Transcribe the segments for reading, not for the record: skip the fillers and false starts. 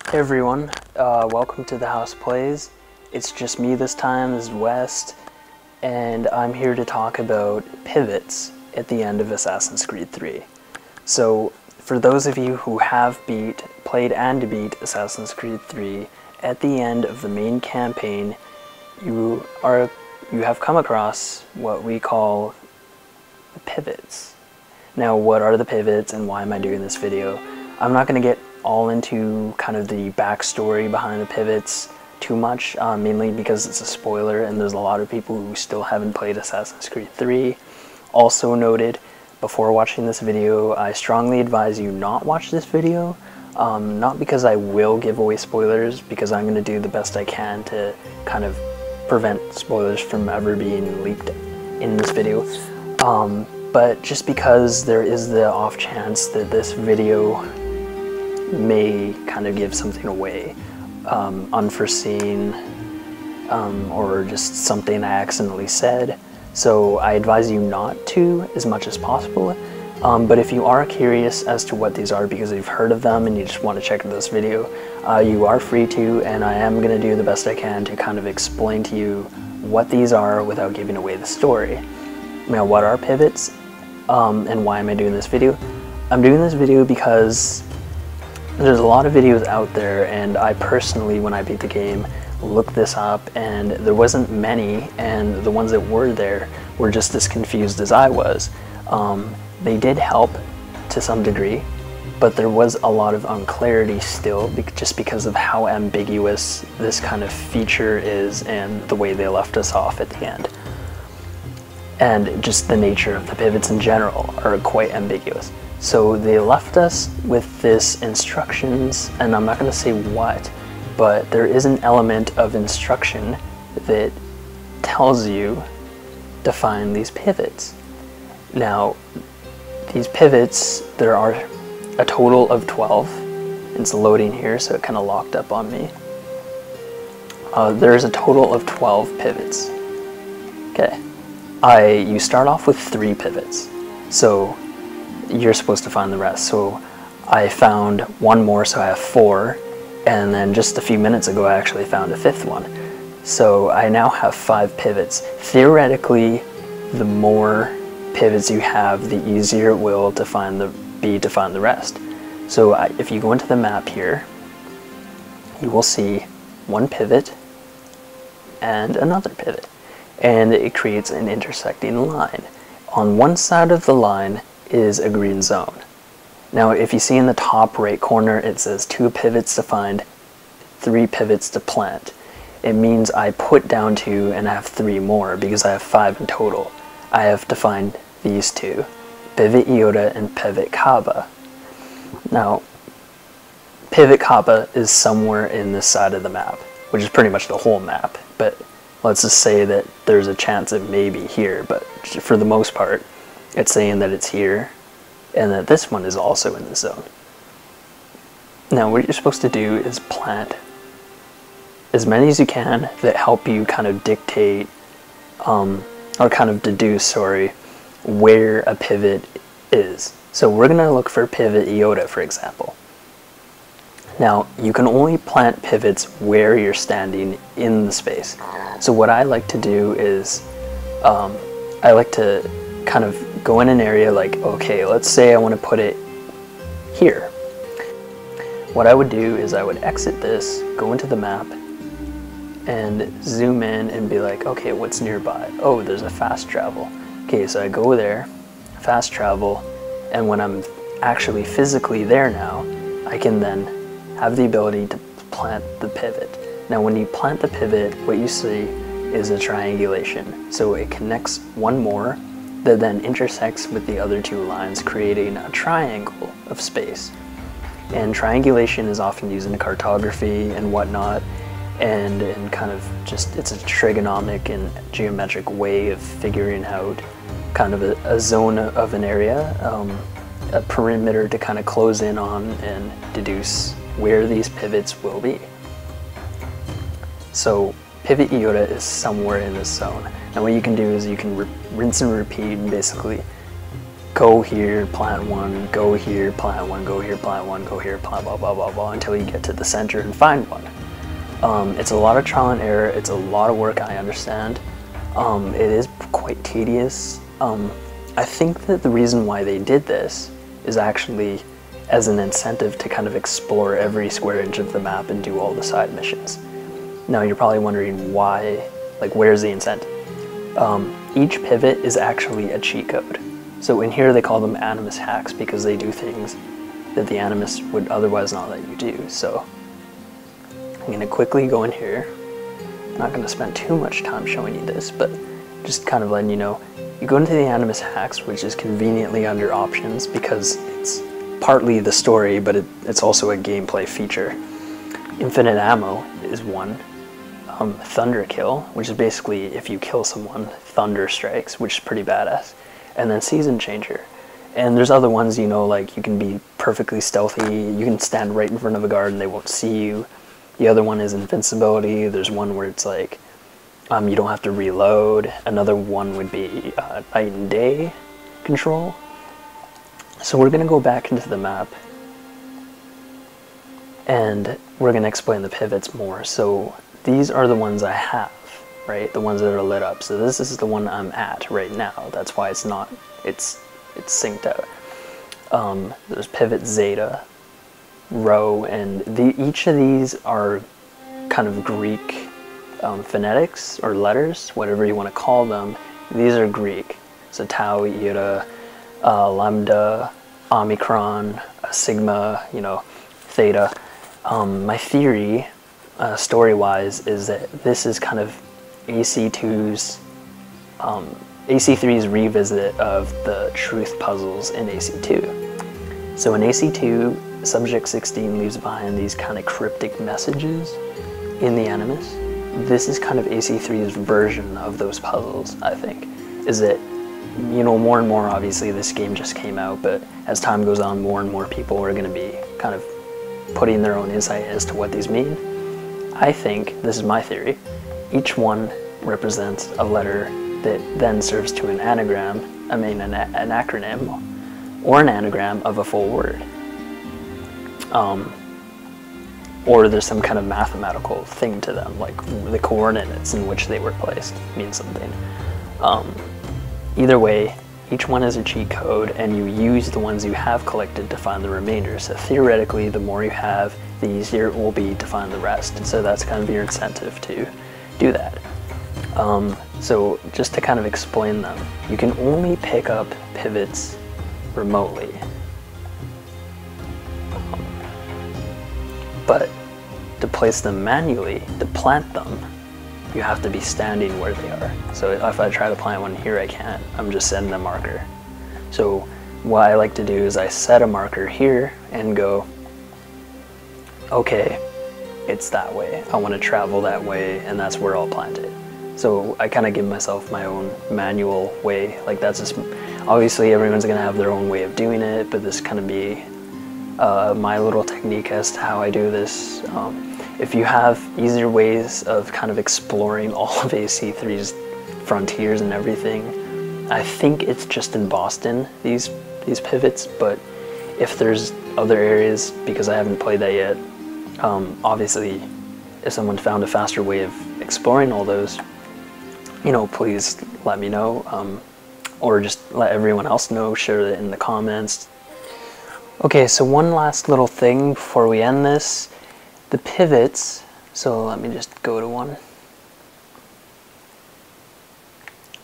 Hey everyone, welcome to the House Plays. It's just me this time, this is West, and I'm here to talk about pivots at the end of Assassin's Creed 3. So, for those of you who have played and beat Assassin's Creed 3, at the end of the main campaign, you have come across what we call the pivots. Now, what are the pivots and why am I doing this video? I'm not going to get all into kind of the backstory behind the pivots too much, mainly because it's a spoiler and there's a lot of people who still haven't played Assassin's Creed 3. Also noted, before watching this video, I strongly advise you not watch this video, not because I will give away spoilers, because I'm going to do the best I can to kind of prevent spoilers from ever being leaked in this video, but just because there is the off chance that this video may kind of give something away, unforeseen, or just something I accidentally said. So I advise you not to as much as possible. But if you are curious as to what these are because you've heard of them and you just want to check out this video, you are free to, and I am going to do the best I can to kind of explain to you what these are without giving away the story. Now, what are pivots, and why am I doing this video? I'm doing this video because there's a lot of videos out there, and I personally, when I beat the game, looked this up, and there wasn't many, and the ones that were there were just as confused as I was. They did help to some degree, but there was a lot of unclarity still, just because of how ambiguous this kind of feature is and the way they left us off at the end. And just the nature of the pivots in general are quite ambiguous. So they left us with this instructions, and I'm not going to say what, but there is an element of instruction that tells you to find these pivots. Now, these pivots, there are a total of 12. It's loading here, so it kind of locked up on me. There's a total of 12 pivots. Okay. You start off with 3 pivots. So you're supposed to find the rest. So I found one more, so I have 4, and then just a few minutes ago I actually found a 5th one. So I now have 5 pivots. Theoretically, the more pivots you have, the easier it will to find the rest. So if you go into the map here, you will see one pivot and another pivot, and it creates an intersecting line. On one side of the line is a green zone. Now, if you see in the top right corner, it says 2 pivots to find, 3 pivots to plant. It means I put down 2 and I have 3 more because I have 5 in total. I have to find these 2, Pivot Iota and Pivot Kappa. Now, Pivot Kappa is somewhere in this side of the map, which is pretty much the whole map, but let's just say that there's a chance it may be here, but for the most part, it's saying that it's here, and that this one is also in the zone. Now, what you're supposed to do is plant as many as you can that help you kind of dictate, or kind of deduce, sorry, where a pivot is. So we're going to look for Pivot Iota, for example. Now, you can only plant pivots where you're standing in the space. So what I like to do is, I like to kind of go in an area like, okay, let's say I want to put it here. What I would do is I would exit this, go into the map, and zoom in and be like, okay, what's nearby? Oh, there's a fast travel. Okay, so I go there, fast travel, and when I'm actually physically there now, I can then have the ability to plant the pivot. Now, when you plant the pivot, what you see is a triangulation. So it connects one more that then intersects with the other 2 lines, creating a triangle of space. And triangulation is often used in cartography and whatnot, and kind of just, it's a trigonomic and geometric way of figuring out kind of a zone of an area, a perimeter to kind of close in on and deduce where these pivots will be. So Pivot Iota is somewhere in this zone. Now what you can do is you can rinse and repeat and basically go here, plant one, go here, plant one, go here, plant one, go here, plant blah, blah, blah, blah, until you get to the center and find one. It's a lot of trial and error. It's a lot of work, I understand. It is quite tedious. I think that the reason why they did this is actually as an incentive to kind of explore every square inch of the map and do all the side missions. Now you're probably wondering why, like where's the incentive? Each pivot is actually a cheat code. So in here they call them Animus hacks because they do things that the Animus would otherwise not let you do. So I'm gonna quickly go in here. I'm not gonna spend too much time showing you this, but just kind of letting you know. You go into the Animus hacks, which is conveniently under options because it's partly the story, but it's also a gameplay feature. Infinite ammo is one. Thunder kill, which is basically if you kill someone, thunder strikes, which is pretty badass. And then season changer. And there's other ones, you know, like you can be perfectly stealthy, you can stand right in front of a guard and they won't see you. The other one is invincibility. There's one where it's like you don't have to reload. Another one would be night and day control. So we're gonna go back into the map and we're gonna explain the pivots more. So these are the ones I have, right? The ones that are lit up. So this is the one I'm at right now. That's why it's not, it's synced out. There's pivot zeta, rho, and each of these are kind of Greek phonetics or letters, whatever you want to call them. These are Greek. So tau, eta, lambda, omicron, sigma, you know, theta. My theory, story-wise, is that this is kind of AC3's revisit of the truth puzzles in AC2. So in AC2, Subject 16 leaves behind these kind of cryptic messages in the Animus. This is kind of AC3's version of those puzzles, I think. Is that, you know, more and more, obviously this game just came out, but as time goes on, more and more people are going to be kind of putting their own insight as to what these mean. I think, this is my theory, each one represents a letter that then serves to an anagram, an acronym, or an anagram of a full word. Or there's some kind of mathematical thing to them, like the coordinates in which they were placed mean something. Either way, each one is a cheat code, and you use the ones you have collected to find the remainder. So theoretically, the more you have, the easier it will be to find the rest. And so that's kind of your incentive to do that. So just to kind of explain them, you can only pick up pivots remotely. But to place them manually, to plant them, you have to be standing where they are. So if I try to plant one here, I can't. I'm just setting a marker. So what I like to do is I set a marker here and go, okay, it's that way. I want to travel that way, and that's where I'll plant it. So I kind of give myself my own manual way. Like that's just, obviously everyone's gonna have their own way of doing it, but this kind of be my little technique as to how I do this. If you have easier ways of kind of exploring all of AC3's frontiers and everything, I think it's just in Boston, these pivots, but if there's other areas, because I haven't played that yet, obviously if someone found a faster way of exploring all those, you know, please let me know, or just let everyone else know, share it in the comments. Okay, so one last little thing before we end this. The pivots, so let me just go to one.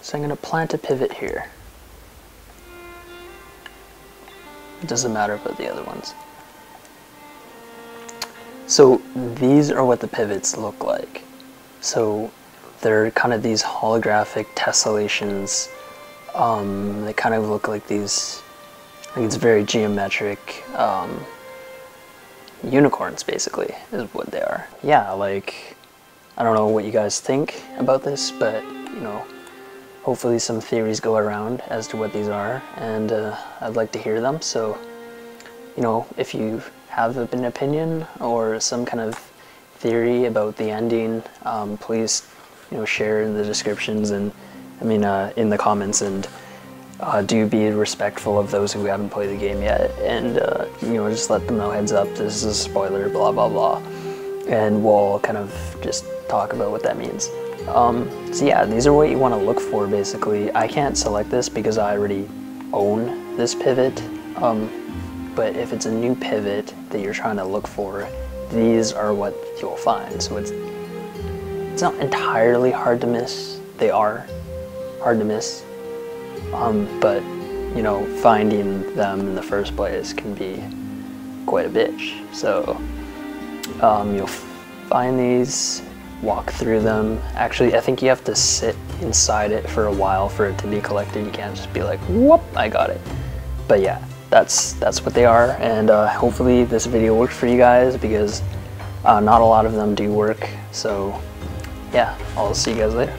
So I'm going to plant a pivot here. It doesn't matter about the other ones. So these are what the pivots look like. So they're kind of these holographic tessellations. They kind of look like these, like it's very geometric. Unicorns, basically, is what they are. Yeah, like, I don't know what you guys think about this, but, you know, hopefully some theories go around as to what these are, and I'd like to hear them. So, you know, if you have an opinion or some kind of theory about the ending, please, you know, share in the descriptions and, I mean, in the comments, and do be respectful of those who haven't played the game yet, and you know, just let them know, heads up, this is a spoiler, blah blah blah, and we'll kind of just talk about what that means. So yeah, these are what you want to look for basically. I can't select this because I already own this pivot, but if it's a new pivot that you're trying to look for, these are what you'll find. So it's not entirely hard to miss. They are hard to miss, but you know, finding them in the first place can be quite a bitch. So you'll find these, walk through them. Actually, I think you have to sit inside it for a while for it to be collected. You can't just be like, whoop, I got it. But yeah, that's what they are, and hopefully this video worked for you guys, because not a lot of them do work. So yeah, I'll see you guys later.